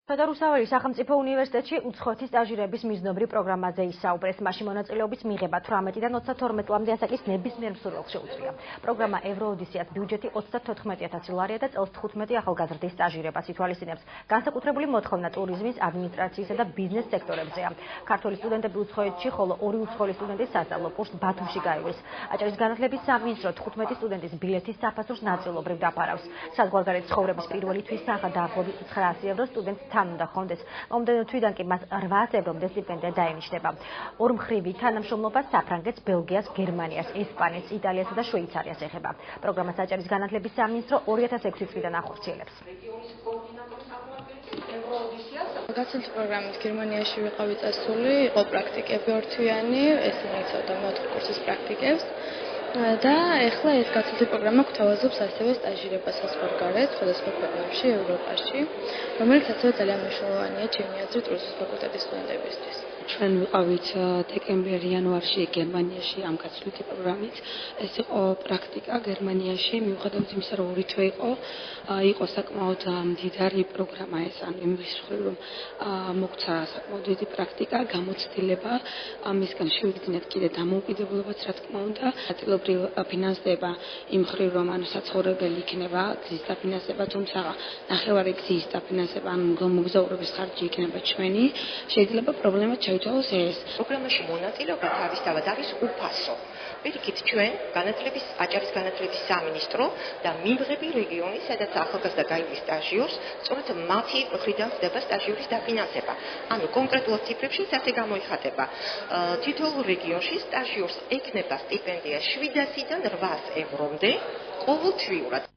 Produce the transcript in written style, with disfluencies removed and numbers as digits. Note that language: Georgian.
რუსთაველის სახელმწიფო უნივერსიტეტში უცხოეთის სტაჟირების მიზნობრივ პროგრამაზე ისაუბრეს. მასში მონაწილეობის მიღება 18-დან 32 წლამდე ასაკის ნებისმიერ მსურველს შეუძლია. პროგრამა ევროოდისეას ბიუჯეტი 34,000 ლარია და წელს 15 ახალგაზრდის სტაჟირებას ითვალისწინებს. განსაკუთრებული მოთხოვნა ტურიზმის, ადმინისტრაციისა და ბიზნეს სექტორებზეა. ქართველი სტუდენტები უცხოეთში, ხოლო 2 უცხოელი სტუდენტი სასწავლო კურსს ბათუმში გაივლის. აჭარის განათლების სამინისტრო 15 სტუდენტის ბილეთის საფასურს ნაწილობრივ დაფარავს. საზღვარგარეთ ცხოვრების პირველი თვის თანხა დაახლოებით 900 евро სტუდენტს უნდა ხონდეს. მომდევნო თვიდან კი მას 800 ევრომდე სტიპენდია დაენიშნება. ორმხრივი თანამშრომლობა საფრანგეთს, ბელგიას, გერმანიას, ესპანეთს, იტალიასა და შვეიცარიას ეხება. პროგრამას აჭარის განათლების სამინისტრო 2006 წლიდან ახორციელებს. გაცილებით პროგრამით გერმანიაში ვიყავი წასული, იყო პრაქტიკები ორთვიანი, ესენი იცავდა მეოთხე კურსის პრაქტიკებს. და ეხლა ეს გაცილებით პროგრამა გვთავაზობს ასევე სტაჟირებას საზღვარგარეთ, სხვადასხვა ქვეყნებში, ევროპაში, რომელიც ასევე ძალიან მნიშვნელოვანია ჩემი აზრით ტურიზმის ფაკულტეტის სტუდენტებისთვის. ჩვენ ვიყავით დეკემბერ-იანვარში გერმანიაში ამ გაცვლითი პროგრამით. ეს იყო პრაქტიკა გერმანიაში, მიუხედავად იმისა, რომ ორი თვე იყო საკმაოდ მდიდარი პროგრამა ეს, ანუ იმის მხრივ, რომ მოგცა საკმაოდ დიდი პრაქტიკა, გამოცდილება, ამისგან შევიძინეთ კიდე დამოუკიდებლობაც, რა თქმა უნდა, ნაწილობრივ ფინანსდება იმ მხრივ, რომ ანუ საცხოვრებელი იქნება, გზის დაფინანსება, თუმცა ნახევარი გზის დაფინანსება, ანუ მოგზაურობის ხარჯი იქნება ჩვენი, შეიძლება პრობლემა ჩაითვალოს ეს. პროგრამაში მონაწილეობა თავისთავად არის უფასო. პირიქით ჩვენ აჭარის განათლების სამინისტრო და მიმღები რეგიონი, სადაც ახალგაზრდა გაივლის სტაჟიორს, სწორედ მათი მხრიდან ხდება სტაჟიორის დაფინანსება. ანუ კონკრეტულად ციფრებში ასე გამოიხატება. თითოეულ რეგიონში სტაჟიორს ექნება სტიპენდია 700-დან 800 ევრომდე ყოველთვიურად.